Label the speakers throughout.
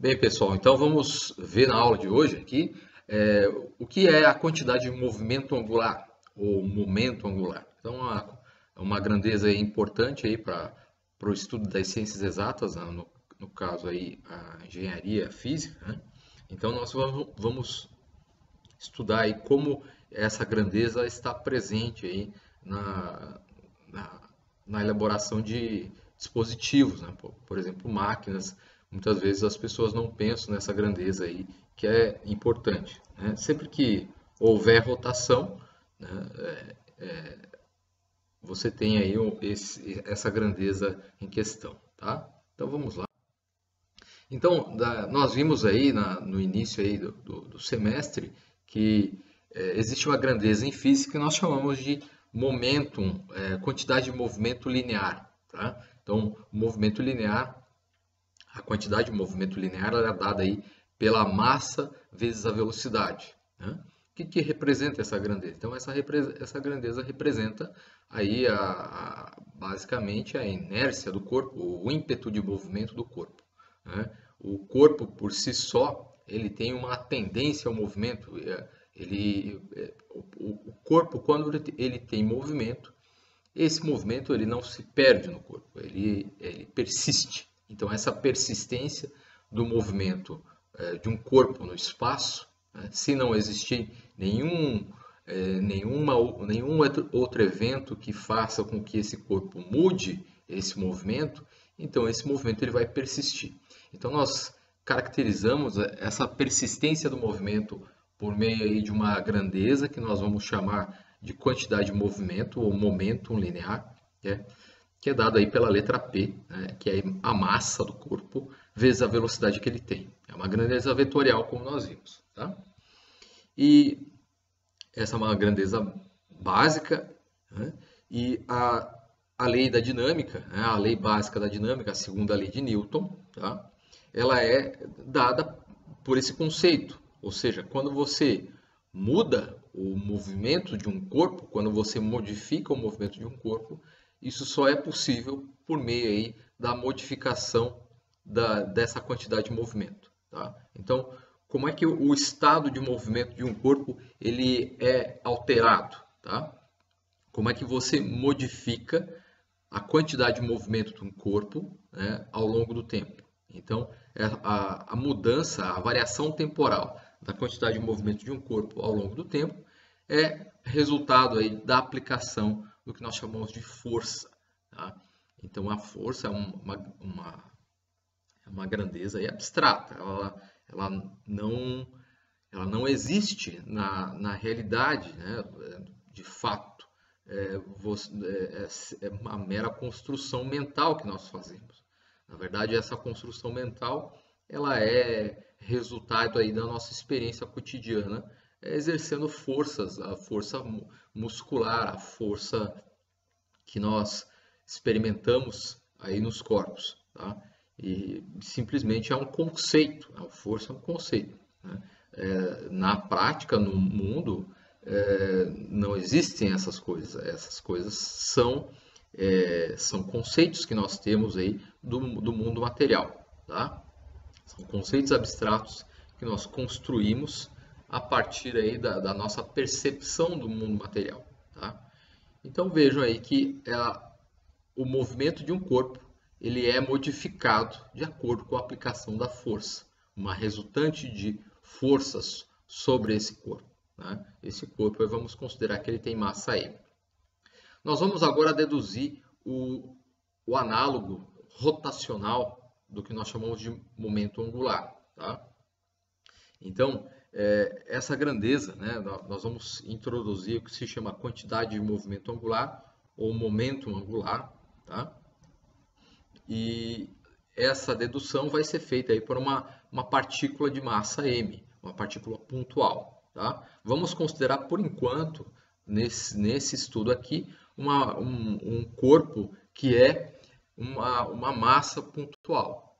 Speaker 1: Bem, pessoal, então vamos ver na aula de hoje aqui o que é a quantidade de movimento angular ou momento angular. Então, é uma grandeza aí importante aí para o estudo das ciências exatas, né? No caso aí a engenharia física, né? Então, nós vamos estudar aí como essa grandeza está presente aí na, na, na elaboração de dispositivos, né? Por exemplo, máquinas. Muitas vezes as pessoas não pensam nessa grandeza aí, que é importante, né? Sempre que houver rotação, né, você tem aí essa grandeza em questão, tá? Então vamos lá. Então, nós vimos aí no início aí do semestre que existe uma grandeza em física que nós chamamos de momentum, quantidade de movimento linear, tá? Então, o movimento linear, a quantidade de movimento linear ela é dada aí pela massa vezes a velocidade, né? O que representa essa grandeza? Então, essa grandeza representa aí basicamente a inércia do corpo, o ímpeto de movimento do corpo, né? O corpo por si só, ele tem uma tendência ao movimento. O corpo, quando ele tem movimento, esse movimento ele não se perde no corpo, ele persiste. Então, essa persistência do movimento de um corpo no espaço, né, se não existir nenhum outro evento que faça com que esse corpo mude esse movimento, então esse movimento ele vai persistir. Então, nós caracterizamos essa persistência do movimento por meio aí de uma grandeza que nós vamos chamar de quantidade de movimento ou momento linear, né? Que é dado aí pela letra P, né? Que é a massa do corpo vezes a velocidade que ele tem. É uma grandeza vetorial, como nós vimos, tá? E essa é uma grandeza básica, né? E a lei da dinâmica, né? A lei básica da dinâmica, a segunda lei de Newton, tá? Ela é dada por esse conceito. Ou seja, quando você muda o movimento de um corpo, quando você modifica o movimento de um corpo, isso só é possível por meio aí da modificação dessa quantidade de movimento, tá? Então, como é que o estado de movimento de um corpo ele é alterado, tá? Como é que você modifica a quantidade de movimento de um corpo, né, ao longo do tempo? Então, a mudança, a variação temporal da quantidade de movimento de um corpo ao longo do tempo é resultado aí da aplicação do que nós chamamos de força, tá? Então, a força é uma grandeza aí abstrata, ela não ela não existe na realidade, né? De fato. É uma mera construção mental que nós fazemos. Na verdade, essa construção mental ela é resultado aí da nossa experiência cotidiana, exercendo forças, a força muscular, a força que nós experimentamos aí nos corpos, tá? E simplesmente é um conceito, a força é um conceito, né? Na prática, no mundo, não existem essas coisas são conceitos que nós temos aí do mundo material, tá? São conceitos abstratos que nós construímos a partir aí da nossa percepção do mundo material, tá? Então vejam aí que o movimento de um corpo ele é modificado de acordo com a aplicação da força, uma resultante de forças sobre esse corpo, né? Esse corpo vamos considerar que ele tem massa M. Nós vamos agora deduzir o análogo rotacional do que nós chamamos de momento angular, tá? Então, essa grandeza, né, nós vamos introduzir o que se chama quantidade de movimento angular ou momento angular, tá? E essa dedução vai ser feita aí por uma partícula de massa m, uma partícula pontual, tá? Vamos considerar por enquanto, nesse estudo aqui, um corpo que é uma massa pontual.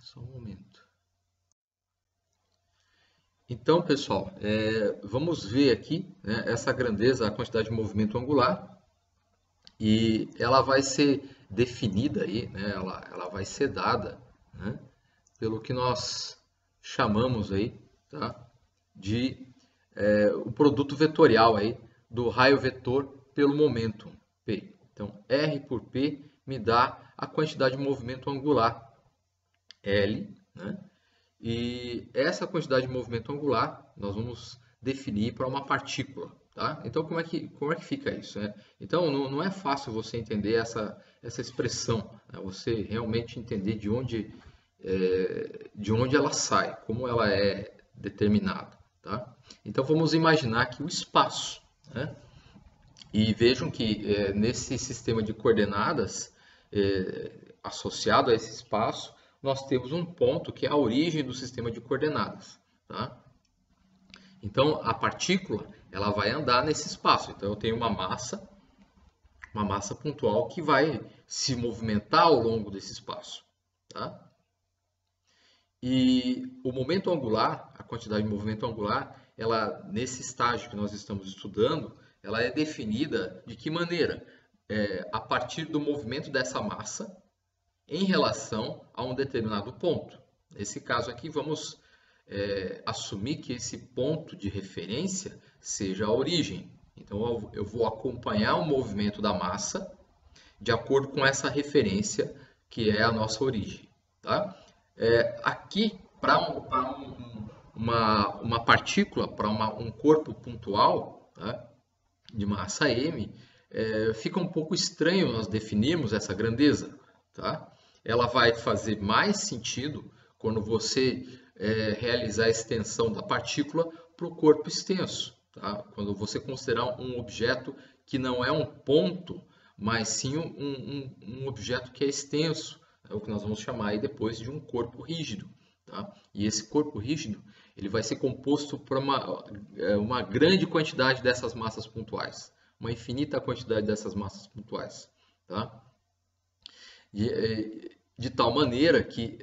Speaker 1: Só um momento. Então, pessoal, vamos ver aqui, né, essa grandeza, a quantidade de movimento angular, e ela vai ser definida aí, né, ela vai ser dada, né, pelo que nós chamamos aí, tá, de o produto vetorial aí do raio vetor pelo momento P. Então, R por P me dá a quantidade de movimento angular L, né? E essa quantidade de movimento angular nós vamos definir para uma partícula, tá? Então, como é que fica isso, né? Então, não é fácil você entender essa expressão, né? Você realmente entender de onde ela sai, como ela é determinada, tá? Então, vamos imaginar aqui o espaço, né? E vejam que nesse sistema de coordenadas associado a esse espaço, nós temos um ponto que é a origem do sistema de coordenadas, tá? Então, a partícula ela vai andar nesse espaço. Então, eu tenho uma massa pontual que vai se movimentar ao longo desse espaço, tá? E o momento angular, a quantidade de movimento angular, ela nesse estágio que nós estamos estudando, ela é definida de que maneira? A partir do movimento dessa massa em relação a um determinado ponto. Nesse caso aqui, vamos assumir que esse ponto de referência seja a origem. Então, eu vou acompanhar o movimento da massa de acordo com essa referência que é a nossa origem, tá? Aqui, para uma partícula, para um corpo pontual, tá, de massa m, fica um pouco estranho nós definirmos essa grandeza, tá? Ela vai fazer mais sentido quando você realizar a extensão da partícula para o corpo extenso, tá? Quando você considerar um objeto que não é um ponto, mas sim um objeto que é extenso, é o que nós vamos chamar aí depois de um corpo rígido, tá? E esse corpo rígido ele vai ser composto por uma grande quantidade dessas massas pontuais, uma infinita quantidade dessas massas pontuais, tá? De tal maneira que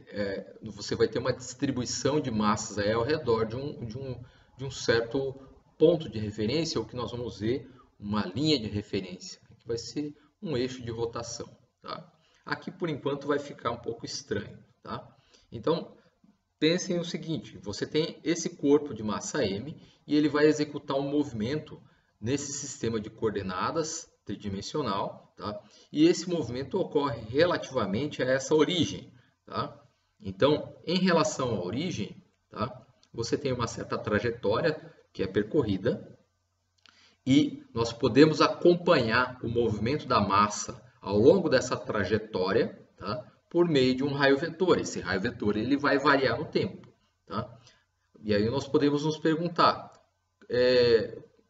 Speaker 1: você vai ter uma distribuição de massas aí ao redor de um certo ponto de referência, ou que nós vamos ver uma linha de referência, que vai ser um eixo de rotação, tá? Aqui, por enquanto, vai ficar um pouco estranho, tá? Então, pensem o seguinte, você tem esse corpo de massa m e ele vai executar um movimento nesse sistema de coordenadas tridimensional, tá? E esse movimento ocorre relativamente a essa origem, tá? Então, em relação à origem, tá, você tem uma certa trajetória que é percorrida e nós podemos acompanhar o movimento da massa ao longo dessa trajetória, tá, por meio de um raio vetor. Esse raio vetor ele vai variar no tempo, tá? E aí nós podemos nos perguntar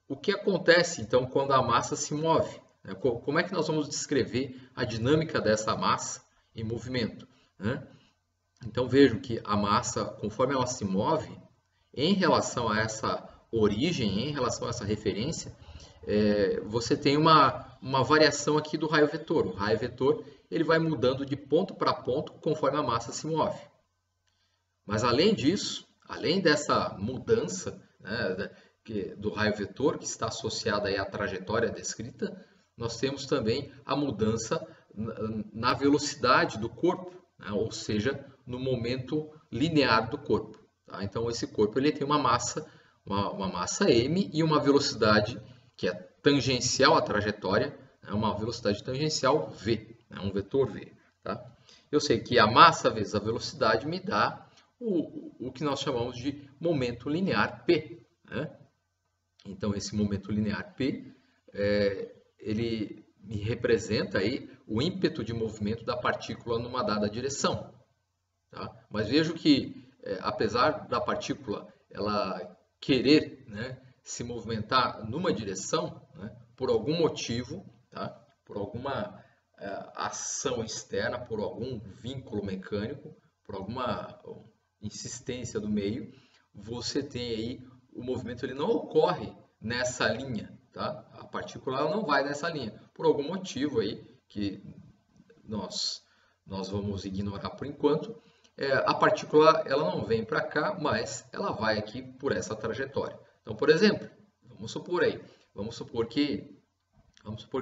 Speaker 1: o que acontece então quando a massa se move? Como é que nós vamos descrever a dinâmica dessa massa em movimento, né? Então vejam que a massa, conforme ela se move, em relação a essa origem, em relação a essa referência, você tem uma variação aqui do raio vetor. O raio vetor ele vai mudando de ponto para ponto conforme a massa se move. Mas além disso, além dessa mudança, né, do raio vetor, que está associada aí à trajetória descrita, nós temos também a mudança na velocidade do corpo, né, ou seja, no momento linear do corpo, tá? Então, esse corpo ele tem uma massa m e uma velocidade que é tangencial à trajetória, né, uma velocidade tangencial v, né, um vetor v, tá? Eu sei que a massa vezes a velocidade me dá o que nós chamamos de momento linear p, né? Então, esse momento linear p, ele me representa aí o ímpeto de movimento da partícula numa dada direção, tá? Mas vejo que, apesar da partícula ela querer, né, se movimentar numa direção, né, por algum motivo, tá? Por alguma ação externa, por algum vínculo mecânico, por alguma insistência do meio, você tem aí o movimento ele não ocorre nessa linha, tá? A partícula ela não vai nessa linha, por algum motivo aí que nós vamos ignorar por enquanto, a partícula ela não vem para cá, mas ela vai aqui por essa trajetória. Então, por exemplo, vamos supor que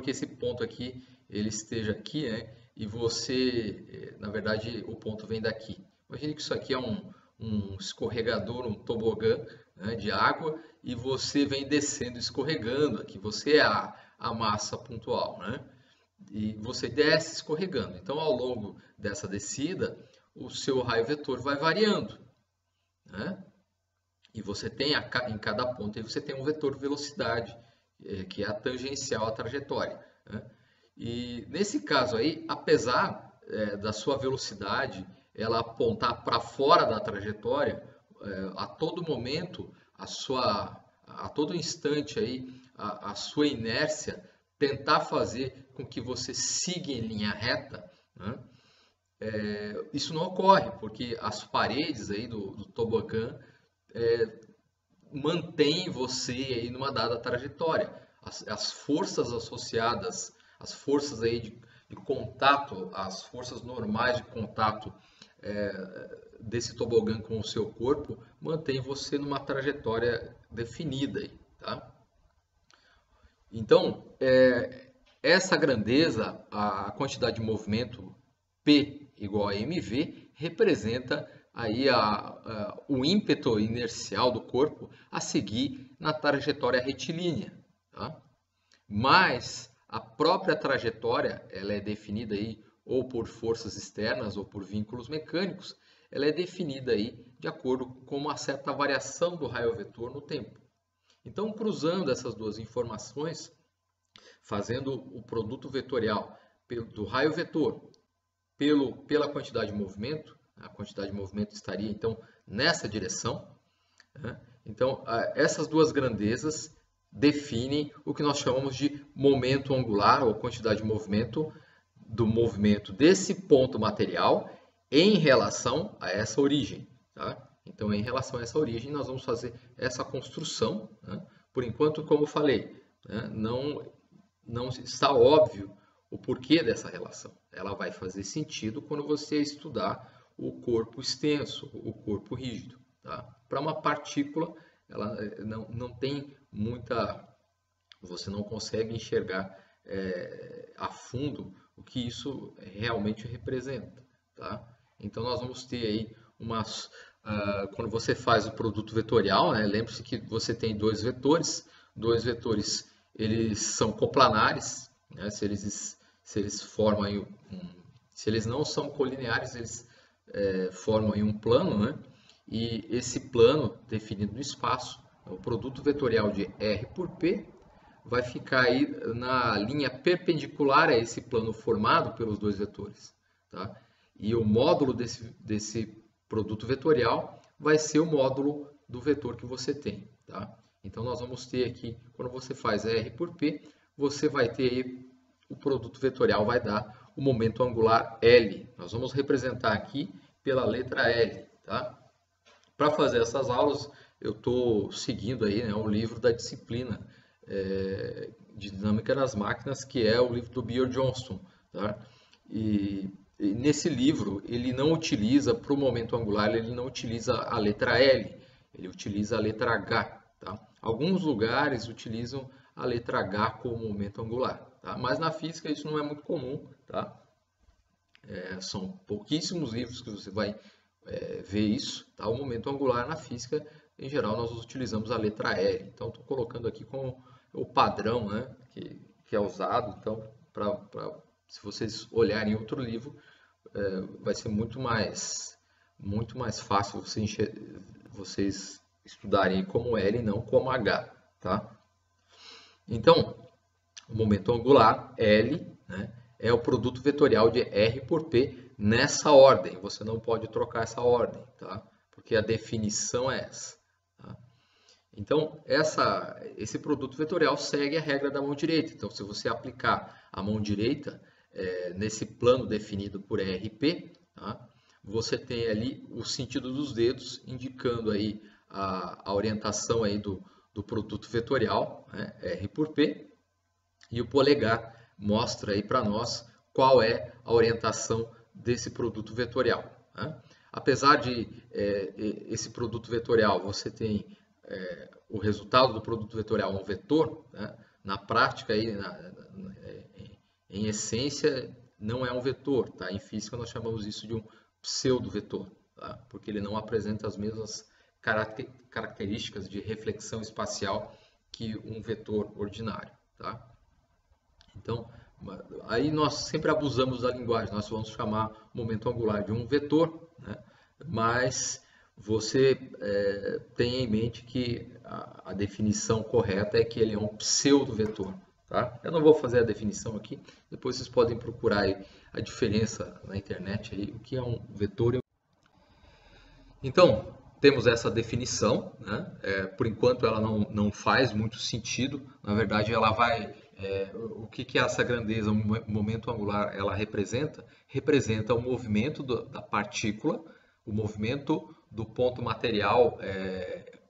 Speaker 1: esse ponto aqui ele esteja aqui, né? E você, na verdade, o ponto vem daqui. Imagine que isso aqui é um escorregador, um tobogã, né, de água, e você vem descendo, escorregando aqui. Você é a massa pontual, né? E você desce escorregando. Então, ao longo dessa descida, o seu raio vetor vai variando, né? E você tem em cada ponto aí você tem um vetor velocidade, que é a tangencial à trajetória, né? E nesse caso aí, apesar da sua velocidade ela apontar para fora da trajetória, a todo momento, a todo instante aí, a sua inércia tentar fazer com que você siga em linha reta, né? Isso não ocorre, porque as paredes aí do tobogã mantêm você aí numa dada trajetória. As forças associadas, as forças aí de contato, as forças normais de contato desse tobogã com o seu corpo, mantém você numa trajetória definida aí, tá? Então, essa grandeza, a quantidade de movimento P igual a mv, representa aí o ímpeto inercial do corpo a seguir na trajetória retilínea, tá? Mas a própria trajetória, ela é definida aí ou por forças externas ou por vínculos mecânicos, ela é definida aí de acordo com uma certa variação do raio vetor no tempo. Então, cruzando essas duas informações, fazendo o produto vetorial do raio vetor pela quantidade de movimento, a quantidade de movimento estaria então nessa direção, né? Então, essas duas grandezas definem o que nós chamamos de momento angular, ou quantidade de movimento do movimento desse ponto material em relação a essa origem, tá? Então, em relação a essa origem, nós vamos fazer essa construção, né? Por enquanto, como eu falei, né, não está óbvio o porquê dessa relação. Ela vai fazer sentido quando você estudar o corpo extenso, o corpo rígido, tá? Para uma partícula, ela não tem muita... Você não consegue enxergar a fundo o que isso realmente representa, tá? Então, nós vamos ter aí umas... quando você faz o produto vetorial, né, lembre-se que você tem dois vetores eles são coplanares, né? Se eles formam aí se eles não são colineares, eles formam aí um plano, né? E esse plano definido no espaço, o produto vetorial de R por P, vai ficar aí na linha perpendicular a esse plano formado pelos dois vetores, tá? E o módulo desse produto vetorial vai ser o módulo do vetor que você tem, tá? Então, nós vamos ter aqui, quando você faz R por P, você vai ter aí, o produto vetorial vai dar o momento angular L. Nós vamos representar aqui pela letra L, tá? Para fazer essas aulas, eu estou seguindo aí, né, o livro da disciplina de Dinâmica das Máquinas, que é o livro do Bill Johnston, tá? E nesse livro, ele não utiliza, para o momento angular, ele não utiliza a letra L, ele utiliza a letra H. Tá? Alguns lugares utilizam a letra H como momento angular, tá? Mas na física isso não é muito comum, tá? São pouquíssimos livros que você vai ver isso, tá? O momento angular na física, em geral, nós utilizamos a letra L. Então, estou colocando aqui como o padrão, né, que é usado. Então, se vocês olharem outro livro, vai ser muito mais fácil vocês estudarem como L e não como H, tá? Então, o momento angular, L, né, é o produto vetorial de R por P nessa ordem. Você não pode trocar essa ordem, tá? Porque a definição é essa, tá? Então, esse produto vetorial segue a regra da mão direita. Então, se você aplicar a mão direita nesse plano definido por RP, tá? Você tem ali o sentido dos dedos, indicando aí a orientação aí do produto vetorial, né, R por P, e o polegar mostra aí para nós qual é a orientação desse produto vetorial, né? apesar de esse produto vetorial, você tem o resultado do produto vetorial um vetor, né? Na prática, aí, em essência, não é um vetor. Tá? Em física, nós chamamos isso de um pseudo-vetor, tá? Porque ele não apresenta as mesmas características de reflexão espacial que um vetor ordinário. Tá? Então, aí nós sempre abusamos da linguagem, nós vamos chamar o momento angular de um vetor, né? Mas você tenha em mente que a definição correta é que ele é um pseudo-vetor. Tá? Eu não vou fazer a definição aqui, depois vocês podem procurar aí a diferença na internet, aí, o que é um vetor. Então, temos essa definição, né? Por enquanto ela não faz muito sentido, na verdade ela vai... o que é essa grandeza, o momento angular, ela representa? Representa o movimento da partícula, o movimento do ponto material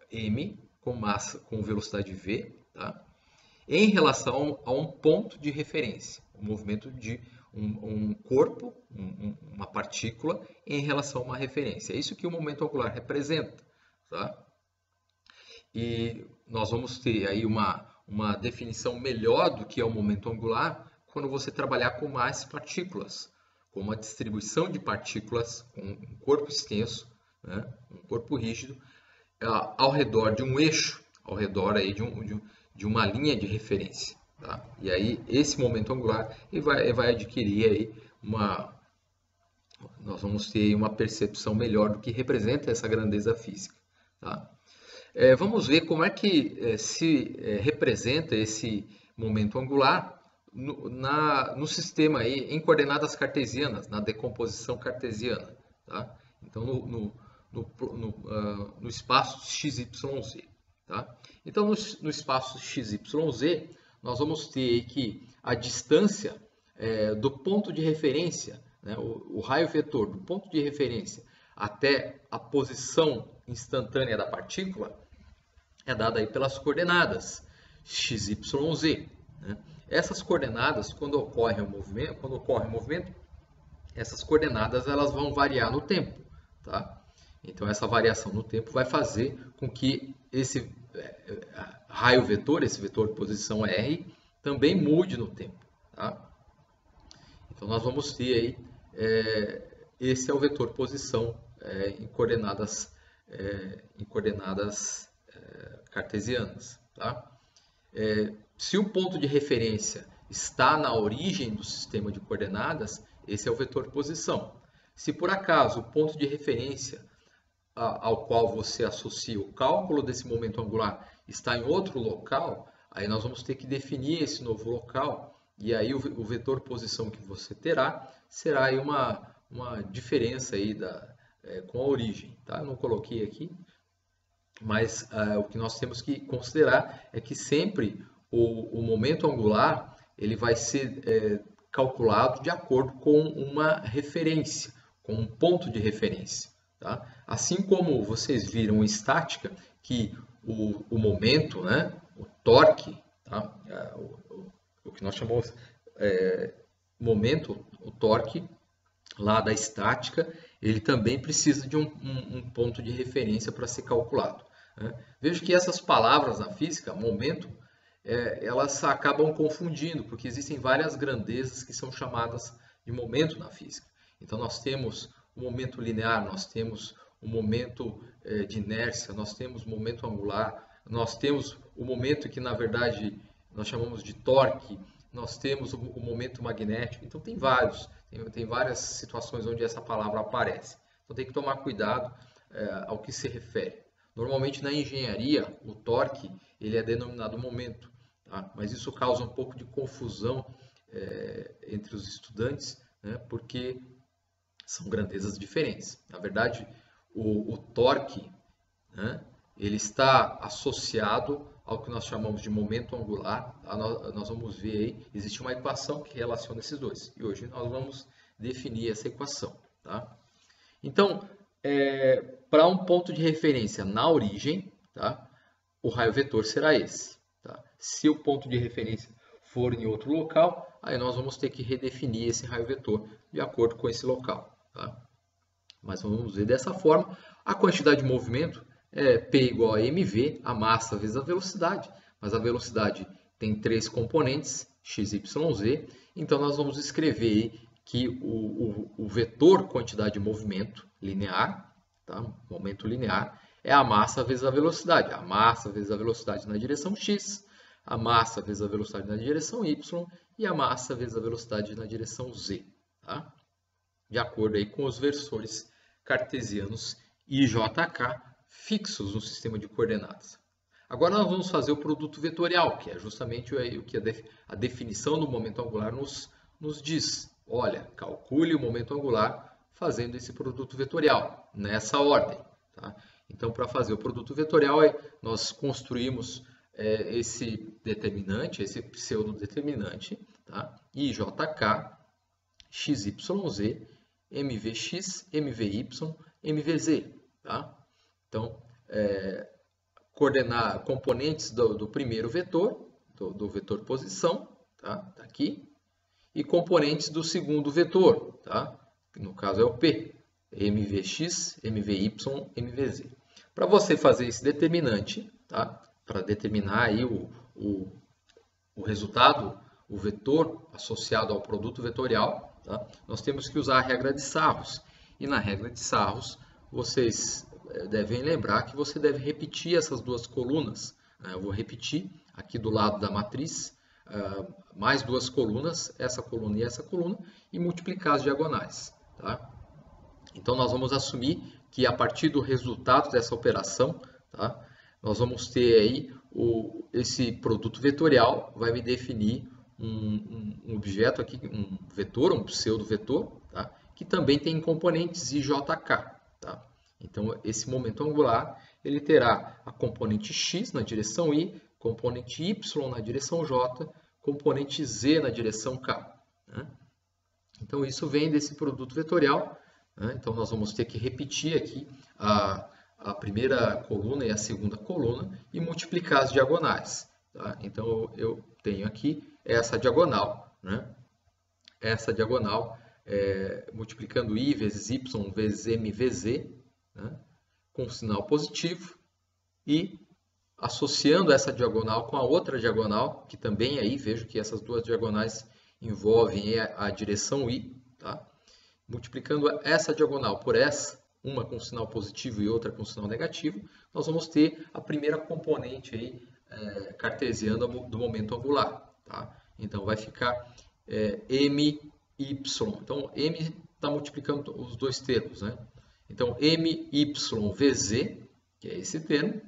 Speaker 1: m com massa, com velocidade v, tá? Em relação a um ponto de referência, o movimento de um corpo, uma partícula, em relação a uma referência. É isso que o momento angular representa. Tá? E nós vamos ter aí uma definição melhor do que é o momento angular quando você trabalhar com mais partículas, com uma distribuição de partículas, com um corpo extenso, né? Um corpo rígido, ao redor de um eixo, ao redor aí de uma linha de referência. Tá? E aí esse momento angular vai adquirir aí nós vamos ter aí uma percepção melhor do que representa essa grandeza física. Tá? Vamos ver como é que se representa esse momento angular no sistema aí, em coordenadas cartesianas, na decomposição cartesiana. Tá? Então no espaço XYZ. Tá? Então, no espaço XYZ, nós vamos ter que a distância do ponto de referência, né, o raio vetor do ponto de referência até a posição instantânea da partícula é dada aí pelas coordenadas XYZ. Né? Essas coordenadas, quando ocorre o movimento, essas coordenadas elas vão variar no tempo. Tá? Então, essa variação no tempo vai fazer com que esse raio vetor, esse vetor de posição R, também mude no tempo. Tá? Então, nós vamos ter aí, esse é o vetor posição em coordenadas cartesianas. Tá? Se o ponto de referência está na origem do sistema de coordenadas, esse é o vetor posição. Se por acaso o ponto de referência ao qual você associa o cálculo desse momento angular está em outro local, aí nós vamos ter que definir esse novo local, e aí o vetor posição que você terá será aí uma diferença aí com a origem. Tá? Eu não coloquei aqui, mas o que nós temos que considerar é que sempre o momento angular ele vai ser calculado de acordo com uma referência, com um ponto de referência. Tá? Assim como vocês viram em estática, que o momento, né, o torque, tá? O que nós chamamos momento, o torque lá da estática, ele também precisa de um ponto de referência para ser calculado. Né? Vejo que essas palavras na física, momento, elas acabam confundindo, porque existem várias grandezas que são chamadas de momento na física. Então nós temos o momento linear, nós temos o momento de inércia, nós temos o momento angular, nós temos o momento que na verdade nós chamamos de torque, nós temos o momento magnético. Então tem várias situações onde essa palavra aparece. Então tem que tomar cuidado ao que se refere. Normalmente na engenharia o torque ele é denominado momento, tá? Mas isso causa um pouco de confusão entre os estudantes, né? Porque são grandezas diferentes. Na verdade, o torque, né, ele está associado ao que nós chamamos de momento angular. Nós vamos ver aí, existe uma equação que relaciona esses dois. E hoje nós vamos definir essa equação. Tá? Então, para um ponto de referência na origem, tá, o raio vetor será esse. Tá? Se o ponto de referência for em outro local, aí nós vamos ter que redefinir esse raio vetor de acordo com esse local. Tá? mas vamos ver dessa forma. A quantidade de movimento é P igual a mv, a massa vezes a velocidade, mas a velocidade tem 3 componentes, x, y, z, então nós vamos escrever que o vetor quantidade de movimento linear, tá? Momento linear, é a massa vezes a velocidade. A massa vezes a velocidade na direção x, a massa vezes a velocidade na direção y e a massa vezes a velocidade na direção z. Tá? De acordo aí com os versores cartesianos I, J, K fixos no sistema de coordenadas. Agora nós vamos fazer o produto vetorial, que é justamente o que a definição do momento angular nos diz. Olha, calcule o momento angular fazendo esse produto vetorial, nessa ordem. Tá? Então, para fazer o produto vetorial, nós construímos esse determinante, esse pseudo-determinante, tá? IJK, XYZ, MVX, MVY, MVZ. Tá? Então, coordenar componentes do primeiro vetor, do vetor posição, tá? Tá aqui, e componentes do segundo vetor, tá? No caso é o P, MVX, MVY, MVZ. Para você fazer esse determinante, tá? Para determinar aí o resultado, o vetor associado ao produto vetorial, tá? Nós temos que usar a regra de Sarros. E na regra de Sarros, vocês devem lembrar que você deve repetir essas duas colunas. Eu vou repetir aqui do lado da matriz, mais duas colunas, essa coluna e essa coluna, e multiplicar as diagonais. Tá? Então, nós vamos assumir que a partir do resultado dessa operação, tá, nós vamos ter aí esse produto vetorial, vai me definir um objeto aqui, um vetor, um pseudo-vetor, tá, que também tem componentes IJK. Tá? Então, esse momento angular, ele terá a componente x na direção y, componente y na direção j, componente z na direção k. Né? Então, isso vem desse produto vetorial. Né? Então, nós vamos ter que repetir aqui a primeira coluna e a segunda coluna e multiplicar as diagonais. Tá? Então, eu tenho aqui essa diagonal. Né? Essa diagonal, multiplicando i vezes y vezes m vezes z, né? Com sinal positivo, e associando essa diagonal com a outra diagonal, que também aí vejo que essas duas diagonais envolvem a direção i, tá? Multiplicando essa diagonal por essa, uma com sinal positivo e outra com sinal negativo, nós vamos ter a primeira componente aí, cartesiana do momento angular. Tá? Então, vai ficar my. Então, m está multiplicando os dois termos. Né? Então, myvz, que é esse termo,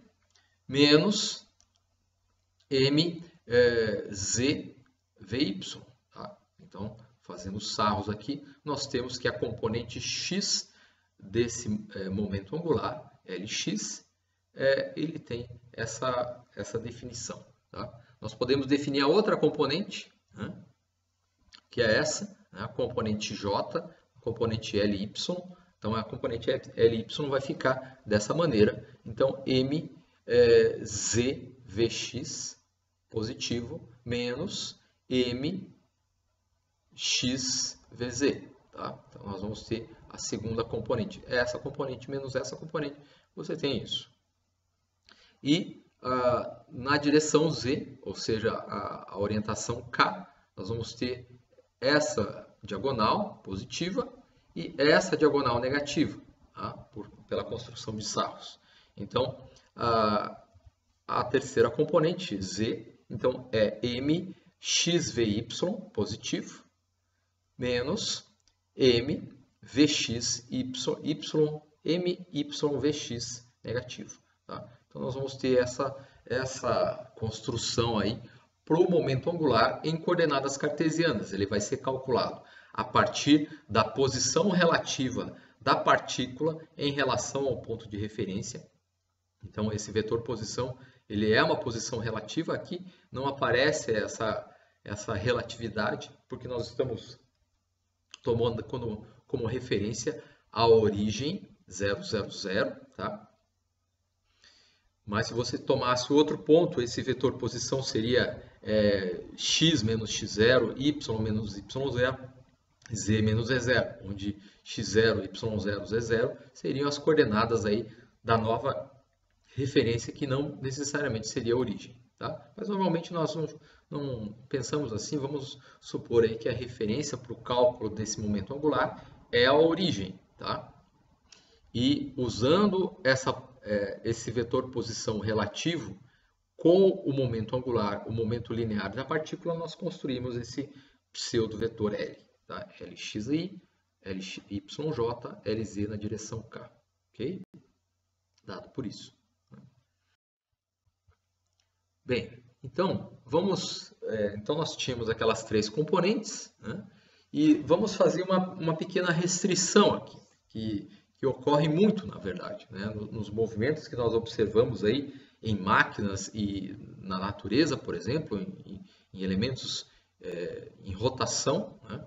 Speaker 1: menos mzvy. Tá? Então, fazendo Sarros aqui, nós temos que a componente x desse momento angular, Lx, ele tem essa definição. Tá? Nós podemos definir a outra componente, né? Que é essa, né? A componente j, a componente Ly. Então, a componente Ly vai ficar dessa maneira. Então, mzvx positivo menos mxvz. Tá? Então, nós vamos ter a segunda componente. Essa componente menos essa componente, você tem isso. E na direção z, ou seja, a orientação k, nós vamos ter essa diagonal positiva e essa diagonal negativa, tá? Pela construção de Sarros. Então, a terceira componente, z, então é mxvy positivo menos mvxy, myvx negativo. Tá? Então, nós vamos ter essa construção aí para o momento angular em coordenadas cartesianas. Ele vai ser calculado a partir da posição relativa da partícula em relação ao ponto de referência. Então, esse vetor posição, ele é uma posição relativa. Aqui não aparece essa relatividade, porque nós estamos tomando como referência a origem 0, 0, 0, tá? Mas se você tomasse outro ponto, esse vetor posição seria x menos x0, y menos y0. z menos z0, onde x0, y0, z0 seriam as coordenadas aí da nova referência que não necessariamente seria a origem. Tá? Mas normalmente nós não pensamos assim, vamos supor aí que a referência para o cálculo desse momento angular é a origem. Tá? E usando esse vetor posição relativo com o momento angular, o momento linear da partícula, nós construímos esse pseudo-vetor L. Tá? Lxi, Lyj, Lz na direção K. Ok? Dado por isso. Bem, então então nós tínhamos aquelas três componentes, né? E vamos fazer uma pequena restrição aqui, que ocorre muito, na verdade, né? Nos movimentos que nós observamos aí em máquinas e na natureza, por exemplo, em elementos em rotação, né?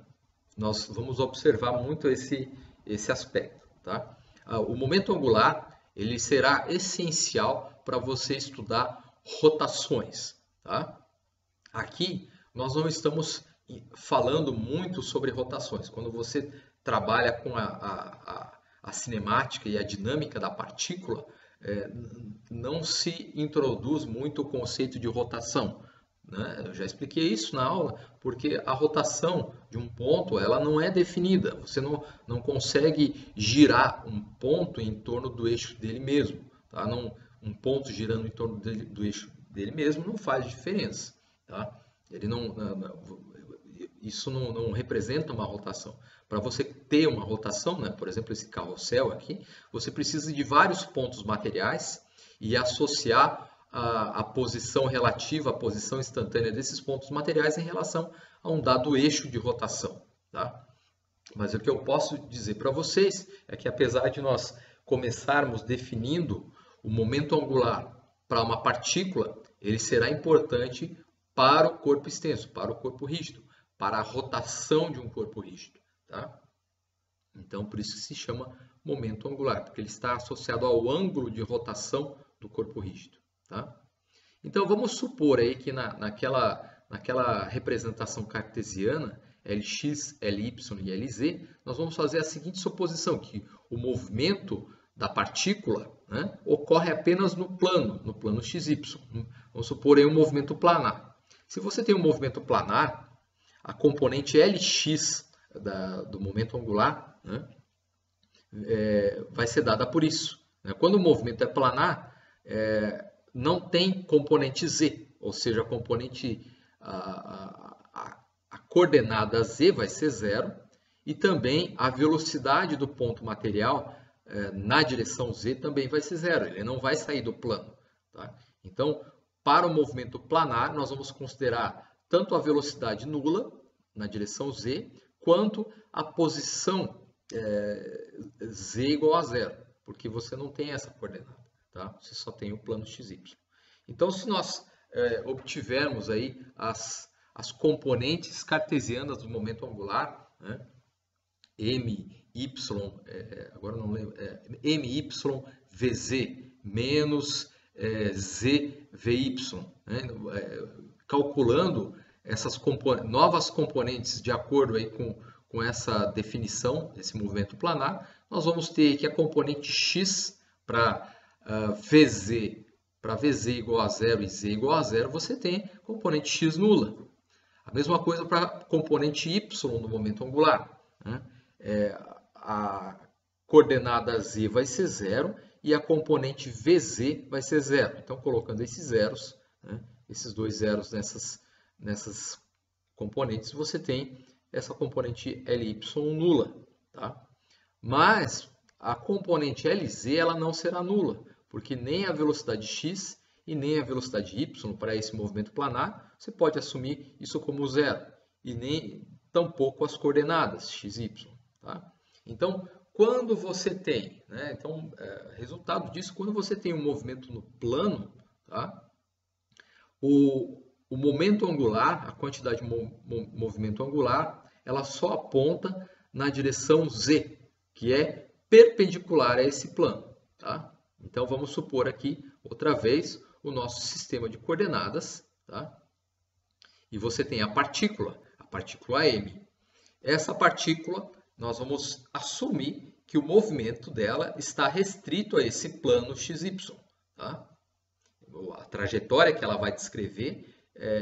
Speaker 1: Nós vamos observar muito esse aspecto. Tá? O momento angular ele será essencial para você estudar rotações. Tá? Aqui nós não estamos falando muito sobre rotações. Quando você trabalha com a cinemática e a dinâmica da partícula, não se introduz muito o conceito de rotação. Né? Eu já expliquei isso na aula, porque a rotação de um ponto ela não é definida. Você não consegue girar um ponto em torno do eixo dele mesmo. Tá? Um ponto girando em torno do eixo dele mesmo não faz diferença. Tá? Isso não representa uma rotação. Para você ter uma rotação, né, por exemplo, esse carrossel aqui, você precisa de vários pontos materiais e associar a posição relativa, a posição instantânea desses pontos materiais em relação a um dado eixo de rotação. Tá? Mas o que eu posso dizer para vocês é que apesar de nós começarmos definindo o momento angular para uma partícula, ele será importante para o corpo extenso, para o corpo rígido, para a rotação de um corpo rígido. Tá? Então, por isso que se chama momento angular, porque ele está associado ao ângulo de rotação do corpo rígido. Tá? Então, vamos supor aí que naquela representação cartesiana, Lx, Ly e Lz, nós vamos fazer a seguinte suposição, que o movimento da partícula, né, ocorre apenas no plano xy. Vamos supor aí um movimento planar. Se você tem um movimento planar, a componente Lx do momento angular, né, vai ser dada por isso. Né? Quando o movimento é planar, não tem componente z, ou seja, a coordenada z vai ser zero e também a velocidade do ponto material na direção z também vai ser zero, ele não vai sair do plano. Tá? Então, para o movimento planar, nós vamos considerar tanto a velocidade nula na direção z, quanto a posição z igual a zero, porque você não tem essa coordenada, tá? Você só tem o plano xy. Então, se nós obtivermos aí as componentes cartesianas do momento angular, né? my, agora não lembro, my, vz menos zvy, né? Calculando essas novas componentes de acordo aí com essa definição desse movimento planar, nós vamos ter que a componente x para vz igual a zero e z igual a zero, você tem componente x nula. A mesma coisa para a componente y no momento angular. Né? A coordenada z vai ser zero e a componente vz vai ser zero. Então, colocando esses zeros, né? Esses dois zeros nessas componentes, você tem essa componente Ly nula. Tá? Mas a componente Lz ela não será nula, porque nem a velocidade x e nem a velocidade y para esse movimento planar, você pode assumir isso como zero, e nem tampouco as coordenadas x e y. Tá? Então, quando você tem, né? Então, resultado disso, quando você tem um movimento no plano, tá? O momento angular, a quantidade de movimento angular, ela só aponta na direção z, que é perpendicular a esse plano. Tá? Então, vamos supor aqui, outra vez, o nosso sistema de coordenadas. Tá? E você tem a partícula m. essa partícula, nós vamos assumir que o movimento dela está restrito a esse plano XY. Tá? A trajetória que ela vai descrever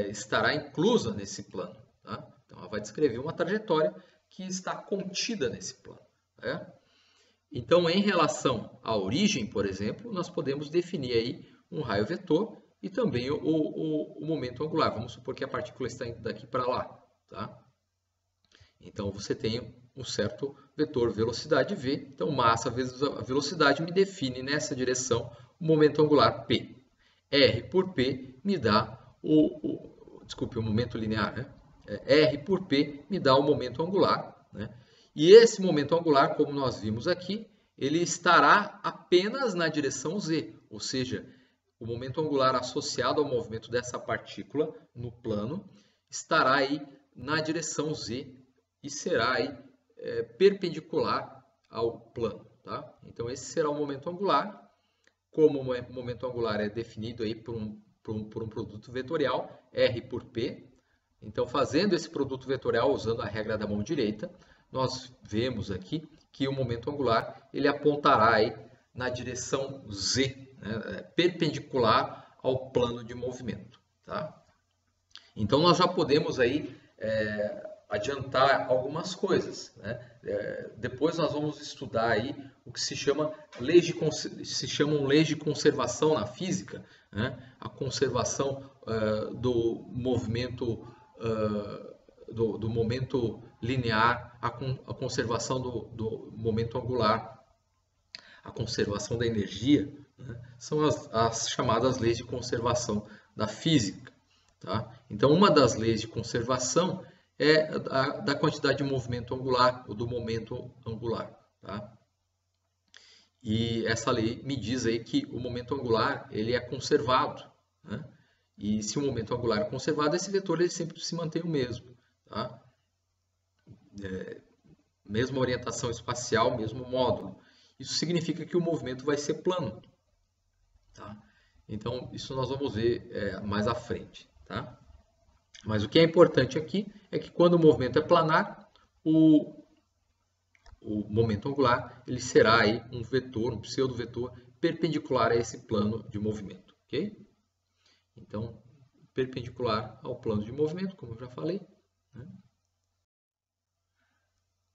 Speaker 1: estará inclusa nesse plano. Tá? Então, ela vai descrever uma trajetória que está contida nesse plano. Né? Então, em relação à origem, por exemplo, nós podemos definir aí um raio vetor e também o momento angular. Vamos supor que a partícula está indo daqui para lá. Tá? Então, você tem um certo vetor velocidade v. Então, massa vezes a velocidade me define nessa direção o momento angular p. R por P me dá desculpe, o momento linear, né? R por P me dá o momento angular, né? E esse momento angular, como nós vimos aqui, ele estará apenas na direção z, ou seja, o momento angular associado ao movimento dessa partícula no plano estará aí na direção z e será aí perpendicular ao plano, tá? Então esse será o momento angular. Como o momento angular é definido aí por um produto vetorial, R por P. Então, fazendo esse produto vetorial usando a regra da mão direita, nós vemos aqui que o momento angular ele apontará aí na direção Z, né, perpendicular ao plano de movimento. Tá? Então, nós já podemos aí adiantar algumas coisas. Né? Depois nós vamos estudar aí o que se chamam leis de conservação na física, né? A conservação do movimento do momento linear, a conservação do momento angular, a conservação da energia, né? São as chamadas leis de conservação da física. Tá? Então, uma das leis de conservação é da quantidade de movimento angular, ou do momento angular. Tá? E essa lei me diz aí que o momento angular ele é conservado. Né? E se o momento angular é conservado, esse vetor ele sempre se mantém o mesmo. Tá? Mesma orientação espacial, mesmo módulo. Isso significa que o movimento vai ser plano. Tá? Então, isso nós vamos ver mais à frente. Tá? Mas o que é importante aqui é que quando o movimento é planar, o momento angular ele será aí um vetor, um pseudo-vetor perpendicular a esse plano de movimento. Ok? Então, perpendicular ao plano de movimento, como eu já falei. Né?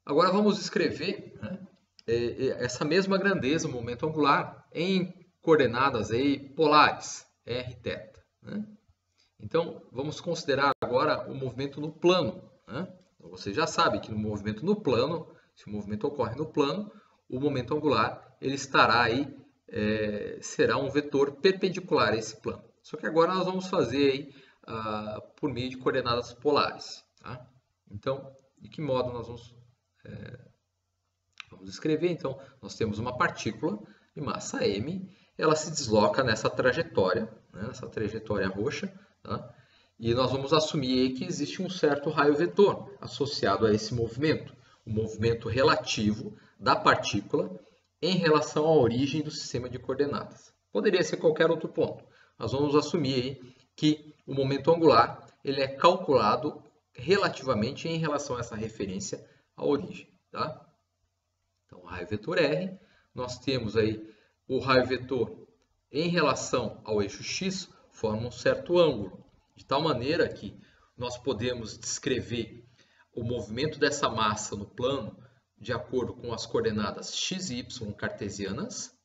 Speaker 1: Agora vamos escrever, né, essa mesma grandeza, o momento angular, em coordenadas aí polares, r, θ. Né? Então, vamos considerar agora o movimento no plano. Né? Você já sabe que no movimento no plano, se o movimento ocorre no plano, o momento angular ele estará aí, será um vetor perpendicular a esse plano. Só que agora nós vamos fazer aí, por meio de coordenadas polares. Tá? Então, de que modo nós vamos escrever? Então, nós temos uma partícula de massa m, ela se desloca nessa trajetória, né, nessa trajetória roxa, tá? E nós vamos assumir aí que existe um certo raio vetor associado a esse movimento, o movimento relativo da partícula em relação à origem do sistema de coordenadas. Poderia ser qualquer outro ponto. Nós vamos assumir aí que o momento angular ele é calculado relativamente em relação a essa referência à origem. Tá? Então, o raio vetor R, nós temos aí o raio vetor em relação ao eixo X, forma um certo ângulo, de tal maneira que nós podemos descrever o movimento dessa massa no plano de acordo com as coordenadas x e y cartesianas,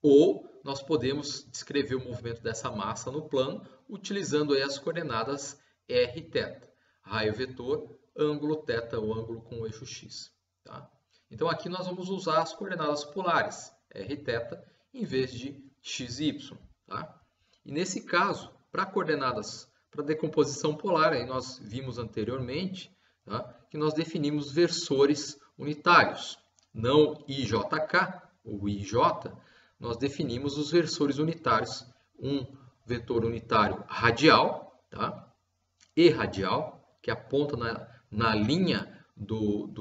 Speaker 1: ou nós podemos descrever o movimento dessa massa no plano utilizando aí as coordenadas r e θ, raio vetor, ângulo θ, o ângulo com o eixo x. Tá? Então aqui nós vamos usar as coordenadas polares, r e θ, em vez de x e y. Tá? E nesse caso, para decomposição polar, aí nós vimos anteriormente, tá, que nós definimos versores unitários, não IJK ou IJ, nós definimos os versores unitários, um vetor unitário radial, tá, e radial, que aponta na linha do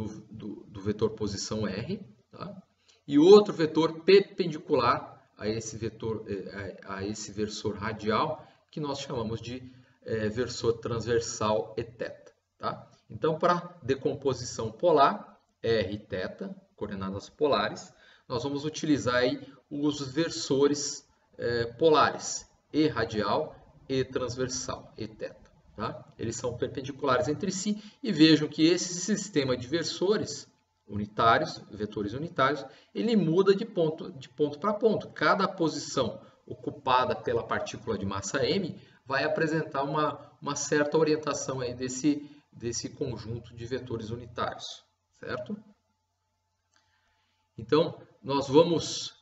Speaker 1: vetor posição R, tá, e outro vetor perpendicular a esse versor radial, que nós chamamos de versor transversal e θ. Tá? Então, Então, para decomposição polar, r θ, coordenadas polares, nós vamos utilizar aí os versores polares, e radial e transversal, eθ. Tá? Eles são perpendiculares entre si e vejam que esse sistema de versores unitários, vetores unitários, ele muda de ponto para ponto. Cada posição ocupada pela partícula de massa m vai apresentar uma certa orientação aí desse conjunto de vetores unitários, certo? Então, nós vamos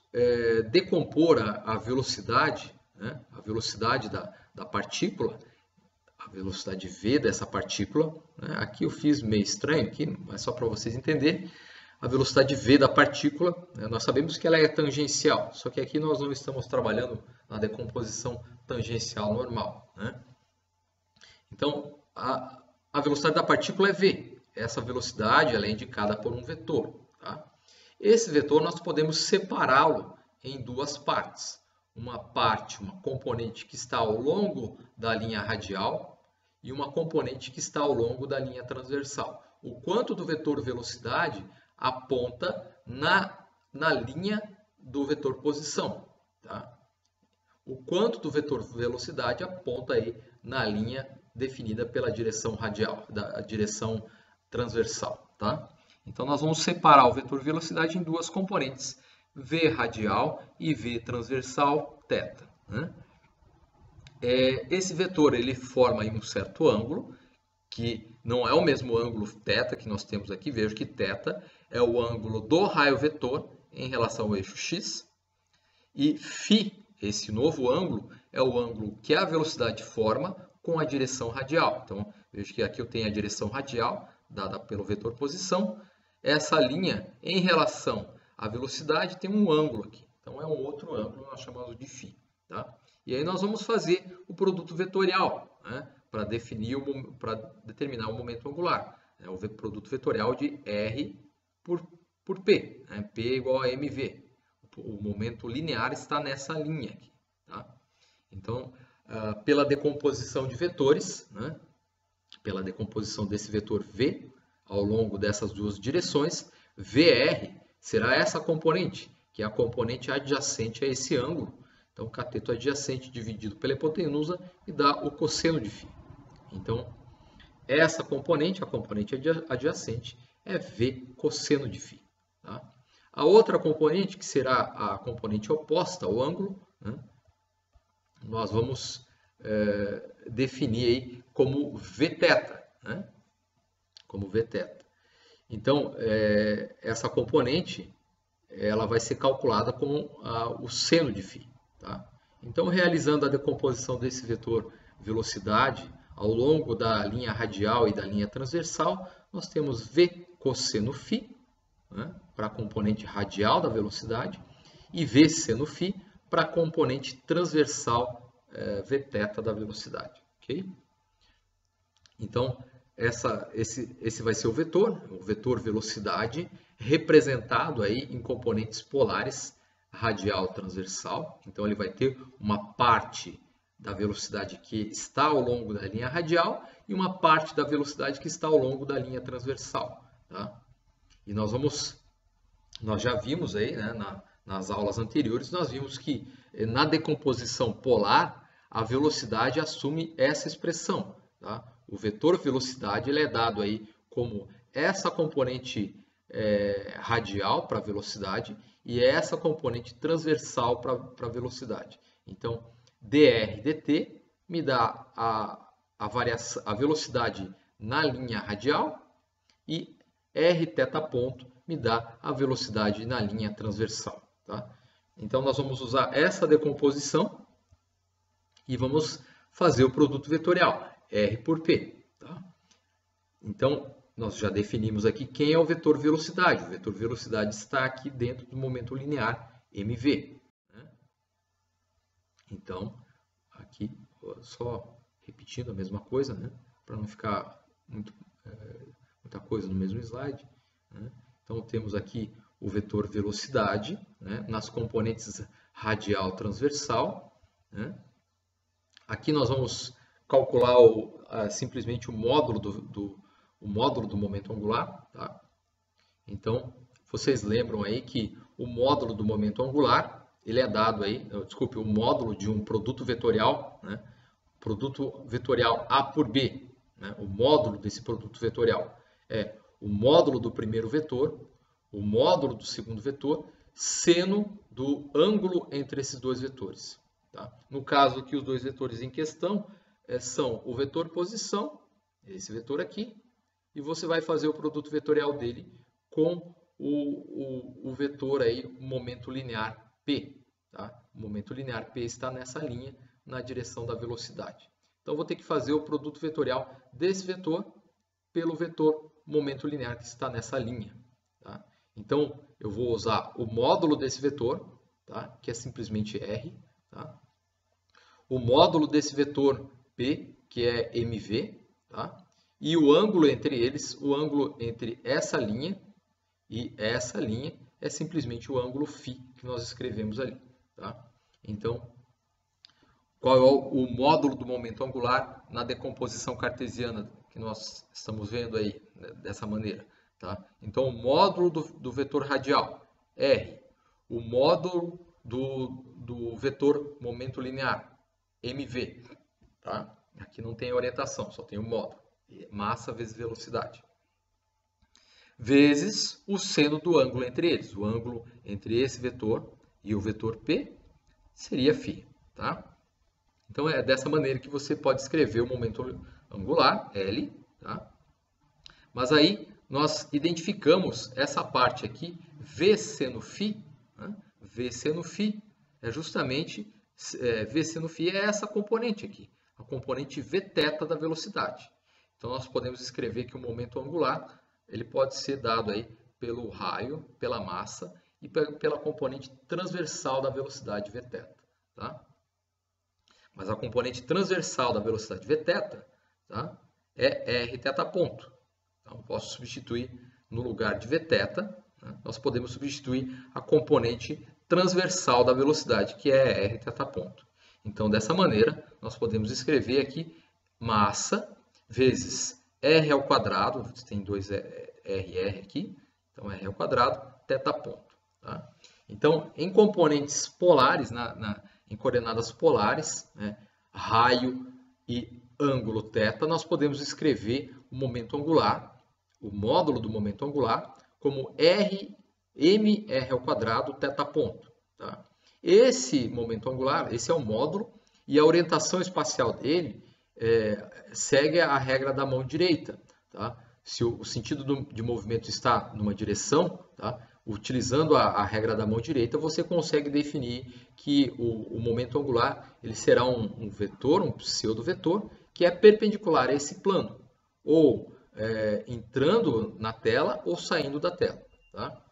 Speaker 1: decompor a velocidade, né? A velocidade da partícula, a velocidade v dessa partícula, né? Aqui eu fiz meio estranho, aqui, mas só para vocês entenderem. A velocidade v da partícula, né? Nós sabemos que ela é tangencial, só que aqui nós não estamos trabalhando na decomposição tangencial normal, né? Então, a velocidade da partícula é v. Essa velocidade ela é indicada por um vetor. Tá? Esse vetor nós podemos separá-lo em duas partes. Uma componente que está ao longo da linha radial e uma componente que está ao longo da linha transversal. O quanto do vetor velocidade aponta na linha do vetor posição. Tá? O quanto do vetor velocidade aponta aí na linha definida pela direção radial, da direção transversal. Tá? Então, nós vamos separar o vetor velocidade em duas componentes, v radial e v transversal, θ. Né? Esse vetor ele forma aí um certo ângulo, que não é o mesmo ângulo θ que nós temos aqui. Veja que θ é o ângulo do raio vetor em relação ao eixo x, e φ, esse novo ângulo, é o ângulo que a velocidade forma com a direção radial. Então, veja que aqui eu tenho a direção radial, dada pelo vetor posição. Essa linha, em relação à velocidade, tem um ângulo aqui. Então, é um outro ângulo, nós chamamos de φ. Tá? E aí nós vamos fazer o produto vetorial, né? Para determinar o momento angular. O produto vetorial de R por P. Né? P igual a mv. O momento linear está nessa linha aqui. Tá? Então, pela decomposição de vetores, né? Pela decomposição desse vetor V ao longo dessas duas direções, VR será essa componente, que é a componente adjacente a esse ângulo. Então, o cateto adjacente dividido pela hipotenusa me dá o cosseno de φ. Então, essa componente, a componente adjacente, é V cosseno de φ. Tá? A outra componente, que será a componente oposta ao ângulo, né? Nós vamos definir aí como Vθ, né? Como Vθ. Então, essa componente ela vai ser calculada com o seno de φ. Tá? Então, realizando a decomposição desse vetor velocidade ao longo da linha radial e da linha transversal, nós temos V cosseno φ, né? Para a componente radial da velocidade, e V seno φ para a componente transversal Vθ da velocidade. Okay? Então, esse vai ser o vetor velocidade, representado aí em componentes polares, radial transversal. Então, ele vai ter uma parte da velocidade que está ao longo da linha radial e uma parte da velocidade que está ao longo da linha transversal. Tá? E nós já vimos aí, né, nas aulas anteriores, nós vimos que na decomposição polar, a velocidade assume essa expressão. Tá? O vetor velocidade ele é dado aí como essa componente radial para a velocidade e essa componente transversal para a velocidade. Então, dr dt me dá a velocidade na linha radial e rθ ponto me dá a velocidade na linha transversal. Tá? Então, nós vamos usar essa decomposição e vamos fazer o produto vetorial, R por P. Tá? Então, nós já definimos aqui quem é o vetor velocidade. O vetor velocidade está aqui dentro do momento linear mv. Né? Então, aqui, só repetindo a mesma coisa, né? Para não ficar muita coisa no mesmo slide. Né? Então, temos aqui o vetor velocidade, né? Nas componentes radial transversal. Né? Aqui nós vamos calcular simplesmente o módulo o módulo do momento angular, tá? Então, vocês lembram aí que o módulo do momento angular, ele é dado aí, desculpe, o módulo de um produto vetorial, né? Produto vetorial A por B, né? O módulo desse produto vetorial é o módulo do primeiro vetor, o módulo do segundo vetor, seno do ângulo entre esses dois vetores. Tá? No caso aqui, os dois vetores em questão são o vetor posição, esse vetor aqui, e você vai fazer o produto vetorial dele com o vetor aí, momento linear P. Tá? O momento linear P está nessa linha, na direção da velocidade. Então, vou ter que fazer o produto vetorial desse vetor pelo vetor momento linear que está nessa linha. Tá? Então, eu vou usar o módulo desse vetor, tá? Que é simplesmente R. Tá? O módulo desse vetor P, que é mv. Tá? E o ângulo entre eles, o ângulo entre essa linha e essa linha, é simplesmente o ângulo φ que nós escrevemos ali. Tá? Então, qual é o módulo do momento angular na decomposição cartesiana que nós estamos vendo aí, né, dessa maneira. Tá? Então, o módulo do vetor radial, R. O módulo do vetor momento linear, mv. Tá? Aqui não tem orientação, só tem o módulo. Massa vezes velocidade. Vezes o seno do ângulo entre eles. O ângulo entre esse vetor e o vetor P seria φ. Tá? Então, é dessa maneira que você pode escrever o momento angular, L. Tá? Mas aí, nós identificamos essa parte aqui, V seno φ. Né? V seno φ é justamente, V seno φ é essa componente aqui, a componente Vθ da velocidade. Então, nós podemos escrever que o momento angular ele pode ser dado aí pelo raio, pela massa e pela componente transversal da velocidade Vθ. Tá? Mas a componente transversal da velocidade Vθ, tá, é Rθ ponto. Então, eu posso substituir no lugar de Vθ, né, nós podemos substituir a componente transversal da velocidade, que é Rθ ponto. Então, dessa maneira, nós podemos escrever aqui massa vezes R ao quadrado, tem dois RR aqui, então R ao quadrado, θ ponto. Tá? Então, em componentes polares, em coordenadas polares, né, raio e ângulo θ, nós podemos escrever o momento angular, o módulo do momento angular, como mr ao quadrado θ ponto. Tá? Esse momento angular, esse é o módulo, e a orientação espacial dele segue a regra da mão direita. Tá? Se o sentido de movimento está numa direção, tá? Utilizando a regra da mão direita, você consegue definir que o momento angular ele será um vetor, um pseudo-vetor, que é perpendicular a esse plano, ou entrando na tela ou saindo da tela, tá?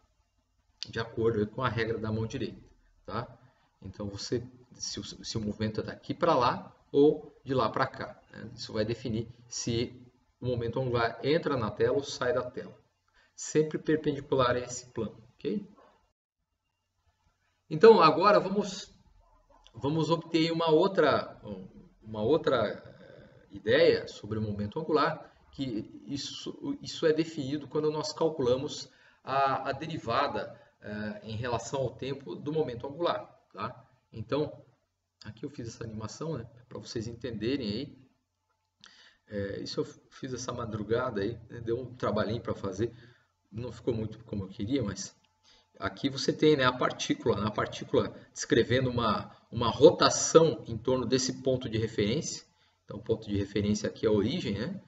Speaker 1: De acordo com a regra da mão direita. Tá? Então, se o movimento é daqui para lá ou de lá para cá, né? Isso vai definir se o momento angular entra na tela ou sai da tela. Sempre perpendicular a esse plano, ok? Então, agora vamos obter uma outra ideia sobre o momento angular, que isso é definido quando nós calculamos a derivada em relação ao tempo do momento angular. Tá? Então, aqui eu fiz essa animação, né, para vocês entenderem aí. Isso eu fiz essa madrugada aí, né, deu um trabalhinho para fazer. Não ficou muito como eu queria, mas aqui você tem, né, a partícula descrevendo uma rotação em torno desse ponto de referência. Então, o ponto de referência aqui é a origem, né?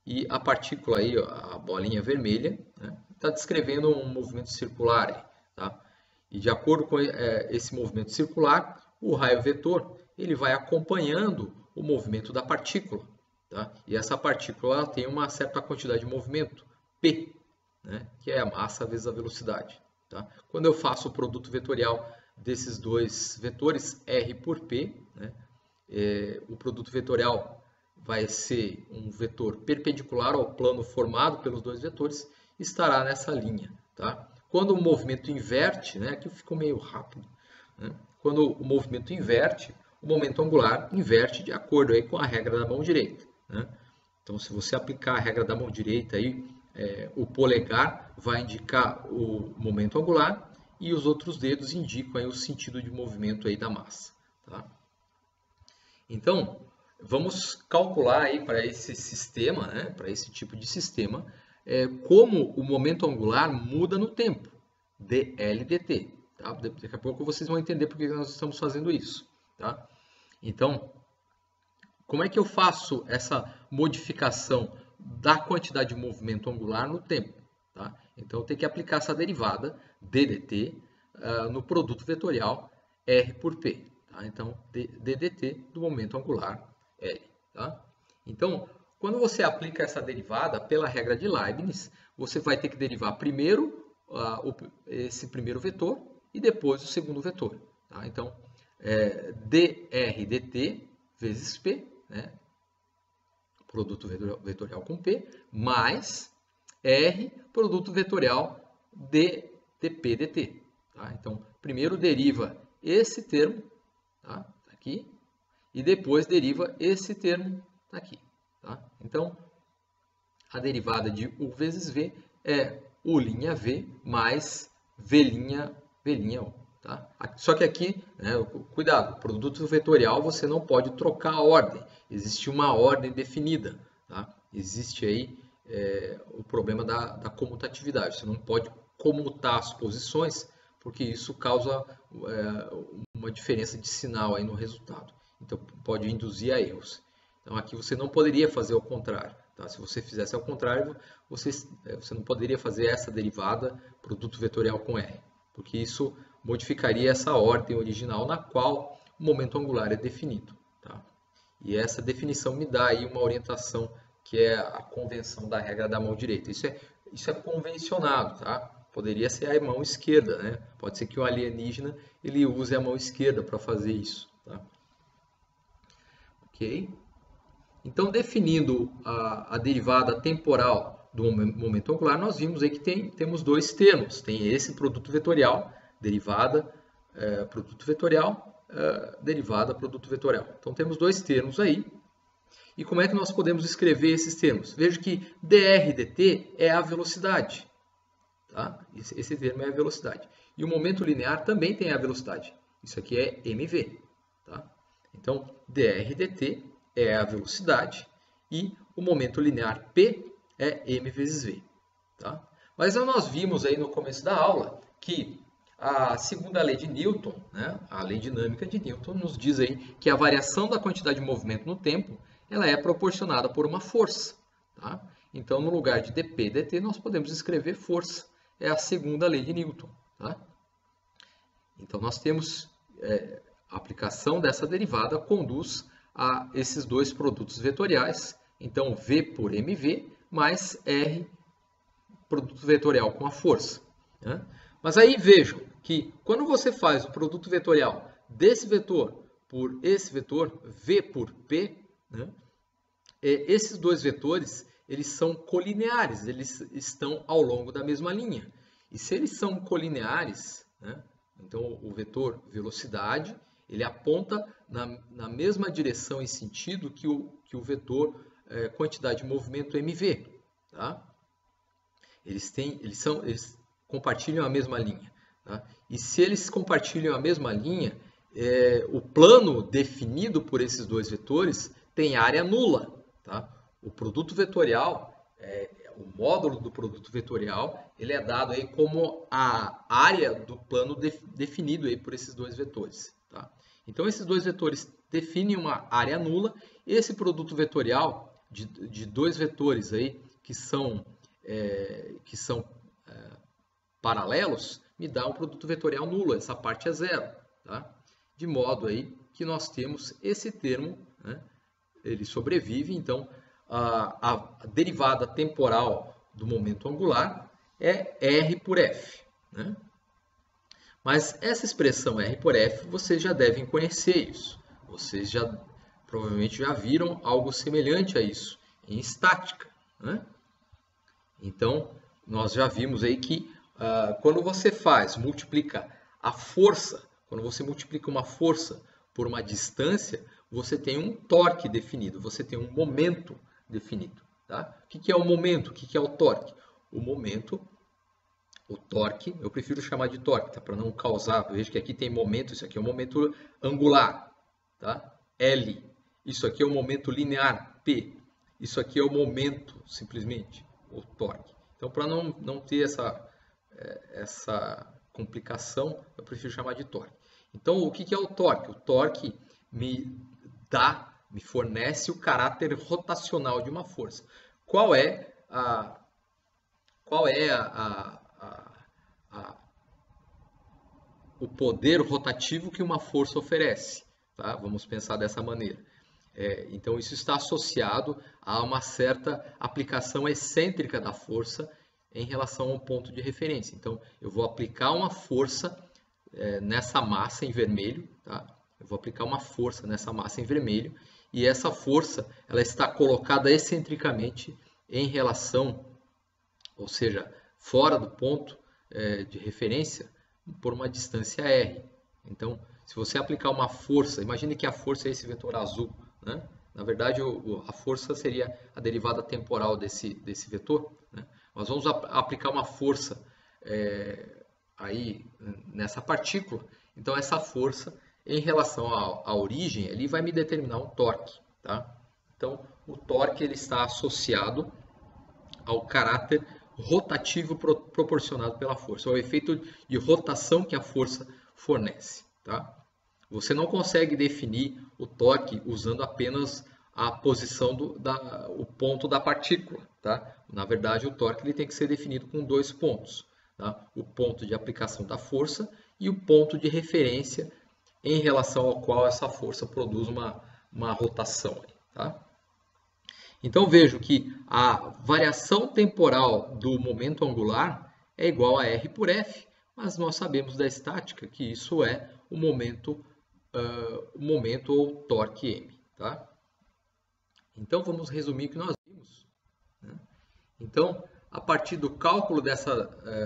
Speaker 1: E a partícula aí, ó, a bolinha vermelha, né, está descrevendo um movimento circular. Tá? E de acordo com esse movimento circular, o raio vetor ele vai acompanhando o movimento da partícula. Tá? E essa partícula ela tem uma certa quantidade de movimento, P, né, que é a massa vezes a velocidade. Tá? Quando eu faço o produto vetorial desses dois vetores, R por P, né, o produto vetorial vai ser um vetor perpendicular ao plano formado pelos dois vetores, estará nessa linha. Tá? Quando o movimento inverte, né, aqui ficou meio rápido, né, quando o movimento inverte, o momento angular inverte de acordo aí com a regra da mão direita. Né? Então, se você aplicar a regra da mão direita aí, o polegar vai indicar o momento angular e os outros dedos indicam aí o sentido de movimento aí da massa. Tá? Então, vamos calcular aí para esse sistema, né, para esse tipo de sistema, como o momento angular muda no tempo, dl dt. Tá? Daqui a pouco vocês vão entender por que nós estamos fazendo isso. Tá? Então, como é que eu faço essa modificação da quantidade de movimento angular no tempo? Tá? Então, eu tenho que aplicar essa derivada ddt no produto vetorial R por P. Tá? Então, ddt do momento angular L. Tá? Então, quando você aplica essa derivada pela regra de Leibniz, você vai ter que derivar primeiro esse primeiro vetor e depois o segundo vetor. Tá? Então, dr dt vezes P, né? Produto vetorial com P, mais R, produto vetorial dp dt. Tá? Então, primeiro deriva esse termo, tá? Aqui, e depois deriva esse termo aqui. Tá? Então, a derivada de U vezes V é U' V mais V' U. Tá? Só que aqui, né, cuidado, produto vetorial você não pode trocar a ordem. Existe uma ordem definida. Tá? Existe aí o problema da comutatividade. Você não pode comutar as posições, porque isso causa uma diferença de sinal aí no resultado. Então, pode induzir a erros. Então, aqui você não poderia fazer ao contrário. Tá? Se você fizesse ao contrário, você não poderia fazer essa derivada produto vetorial com R, porque isso modificaria essa ordem original na qual o momento angular é definido. Tá? E essa definição me dá aí uma orientação que é a convenção da regra da mão direita. Isso é convencionado, tá? Poderia ser a mão esquerda, né? Pode ser que o alienígena ele use a mão esquerda para fazer isso. Tá? Ok? Então, definindo a derivada temporal do momento angular, nós vimos aí que temos dois termos. Tem esse produto vetorial, derivada, produto vetorial, derivada, produto vetorial. Então, temos dois termos aí. E como é que nós podemos escrever esses termos? Veja que dr dt é a velocidade. Tá? Esse termo é a velocidade. E o momento linear também tem a velocidade. Isso aqui é mv. Tá? Então, dr dt é a velocidade e o momento linear p é m vezes v. Tá? Mas nós vimos aí no começo da aula que a segunda lei de Newton, né, a lei dinâmica de Newton, nos diz aí que a variação da quantidade de movimento no tempo ela é proporcionada por uma força. Tá? Então, no lugar de dp dt, nós podemos escrever força. É a segunda lei de Newton. Tá? Então, nós temos a aplicação dessa derivada conduz a esses dois produtos vetoriais. Então, V por mv mais R, produto vetorial com a força. Né? Mas aí vejam que quando você faz o produto vetorial desse vetor por esse vetor, V por P, né? Esses dois vetores eles são colineares, eles estão ao longo da mesma linha. E se eles são colineares, né? Então o vetor velocidade ele aponta na mesma direção e sentido que o vetor quantidade de movimento mv. Tá? Eles compartilham a mesma linha. Tá? E se eles compartilham a mesma linha, o plano definido por esses dois vetores tem área nula. Tá? O produto vetorial, o módulo do produto vetorial, ele é dado aí como a área do plano definido aí por esses dois vetores. Tá? Então, esses dois vetores definem uma área nula. Esse produto vetorial de dois vetores aí que são paralelos me dá um produto vetorial nulo. Essa parte é zero. Tá? De modo aí que nós temos esse termo, né? Ele sobrevive. Então, a derivada temporal do momento angular é R por F. Né? Mas essa expressão R por F, vocês já devem conhecer isso. Vocês provavelmente já viram algo semelhante a isso em estática. Né? Então, nós já vimos aí que quando você multiplica a força, quando você multiplica uma força por uma distância, você tem um torque definido, você tem um momento definido. Tá? O que é o momento? O que é o torque? O momento, o torque, eu prefiro chamar de torque, tá? Para não causar. Veja que aqui tem momento, isso aqui é um momento angular, tá? L. Isso aqui é o momento linear, P. Isso aqui é o momento, simplesmente, o torque. Então, para não ter essa complicação, eu prefiro chamar de torque. Então, o que é o torque? O torque me fornece o caráter rotacional de uma força. Qual é o poder rotativo que uma força oferece? Tá? Vamos pensar dessa maneira. Então, isso está associado a uma certa aplicação excêntrica da força em relação ao ponto de referência. Então, eu vou aplicar uma força nessa massa em vermelho, tá? Eu vou aplicar uma força nessa massa em vermelho e essa força ela está colocada excentricamente em relação, ou seja, fora do ponto de referência por uma distância r. Então, se você aplicar uma força, imagine que a força é esse vetor azul, né? Na verdade, a força seria a derivada temporal desse vetor, né? Mas vamos aplicar uma força aí nessa partícula. Então, essa força, em relação à origem, ele vai me determinar um torque, tá? Então, o torque ele está associado ao caráter rotativo proporcionado pela força, ao efeito de rotação que a força fornece, tá? Você não consegue definir o torque usando apenas a posição o ponto da partícula, tá? Na verdade, o torque ele tem que ser definido com dois pontos, tá? O ponto de aplicação da força e o ponto de referência em relação ao qual essa força produz uma rotação, tá? Então vejo que a variação temporal do momento angular é igual a R por F, mas nós sabemos da estática que isso é o momento ou torque M. Tá? Então vamos resumir o que nós vimos, né? Então, a partir do cálculo dessa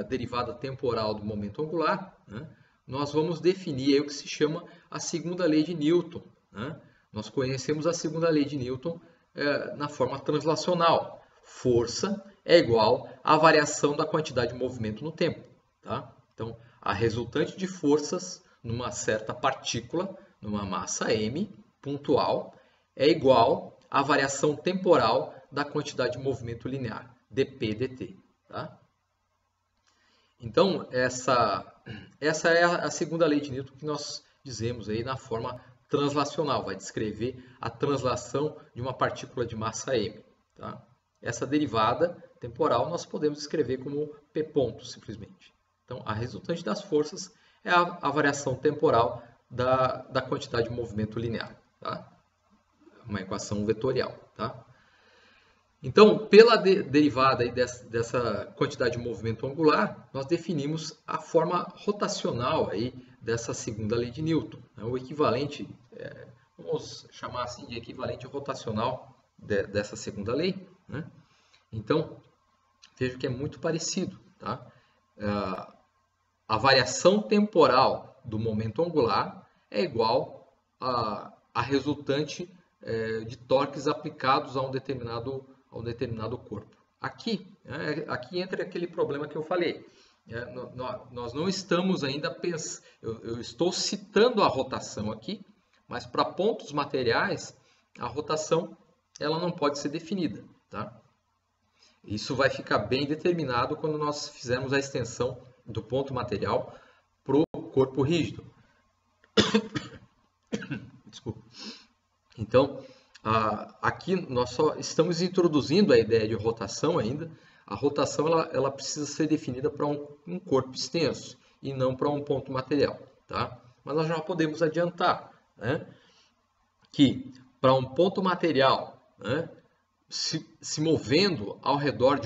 Speaker 1: derivada temporal do momento angular, né, nós vamos definir aí o que se chama a segunda lei de Newton, né? Nós conhecemos a segunda lei de Newton na forma translacional. Força é igual à variação da quantidade de movimento no tempo. Tá? Então, a resultante de forças numa certa partícula, numa massa m, pontual, é igual à variação temporal da quantidade de movimento linear, dp dt. Tá? Então, essa é a segunda lei de Newton que nós dizemos aí na forma translacional, vai descrever a translação de uma partícula de massa m. Tá? Essa derivada temporal nós podemos escrever como p ponto, simplesmente. Então, a resultante das forças é a variação temporal da quantidade de movimento linear. Tá? Uma equação vetorial. Tá? Então, pela derivada aí dessa quantidade de movimento angular, nós definimos a forma rotacional aí dessa segunda lei de Newton. Né? O equivalente, vamos chamar assim de equivalente rotacional dessa segunda lei. Né? Então, vejo que é muito parecido. Tá? A variação temporal do momento angular é igual à resultante de torques aplicados a um determinado corpo. Aqui entra aquele problema que eu falei. Nós não estamos ainda pensando, eu estou citando a rotação aqui, mas para pontos materiais, a rotação ela não pode ser definida. Tá? Isso vai ficar bem determinado quando nós fizermos a extensão do ponto material para o corpo rígido. Desculpa. Então, aqui nós só estamos introduzindo a ideia de rotação ainda. A rotação ela precisa ser definida para um corpo extenso e não para um ponto material. Tá? Mas nós já podemos adiantar, né, que para um ponto material, né, se movendo ao redor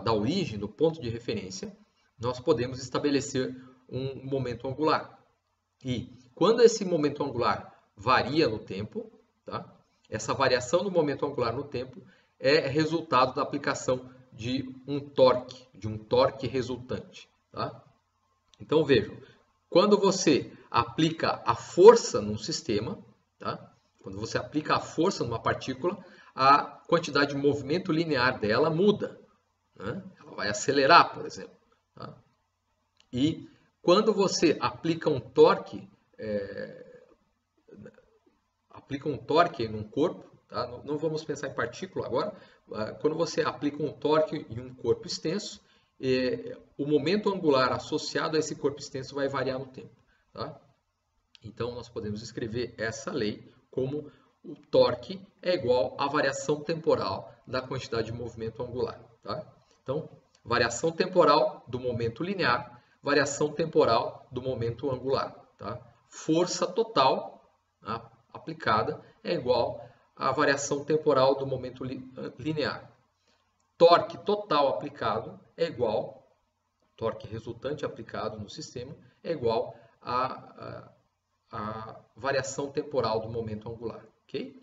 Speaker 1: da origem, do ponto de referência, nós podemos estabelecer um momento angular. E quando esse momento angular varia no tempo, tá? Essa variação do momento angular no tempo é resultado da aplicação de um torque resultante. Tá? Então vejam, quando você aplica a força num sistema, tá? Quando você aplica a força numa partícula, a quantidade de movimento linear dela muda, né? Ela vai acelerar, por exemplo. Tá? E quando você aplica um torque em um corpo, tá? Não vamos pensar em partícula agora. Quando você aplica um torque em um corpo extenso, o momento angular associado a esse corpo extenso vai variar no tempo. Tá? Então, nós podemos escrever essa lei como o torque é igual à variação temporal da quantidade de movimento angular. Tá? Então, variação temporal do momento linear, variação temporal do momento angular. Tá? Força total, tá, aplicada é igual à variação temporal do momento linear. Torque total aplicado é igual, torque resultante aplicado no sistema é igual a variação temporal do momento angular, ok?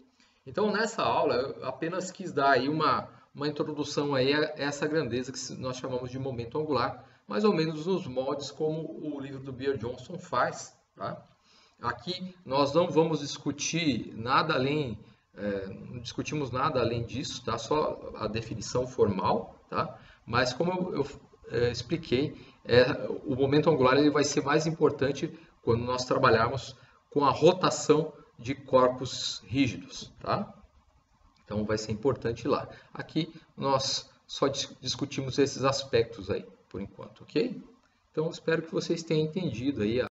Speaker 1: Então, nessa aula, eu apenas quis dar aí uma introdução aí a essa grandeza que nós chamamos de momento angular, mais ou menos nos moldes como o livro do Beer-Johnson faz, tá? Aqui nós não vamos discutir nada além, não discutimos nada além disso, tá? Só a definição formal, tá? Mas como eu expliquei, o momento angular ele vai ser mais importante quando nós trabalharmos com a rotação de corpos rígidos, tá? Então vai ser importante lá. Aqui nós só discutimos esses aspectos aí, por enquanto, ok? Então espero que vocês tenham entendido aí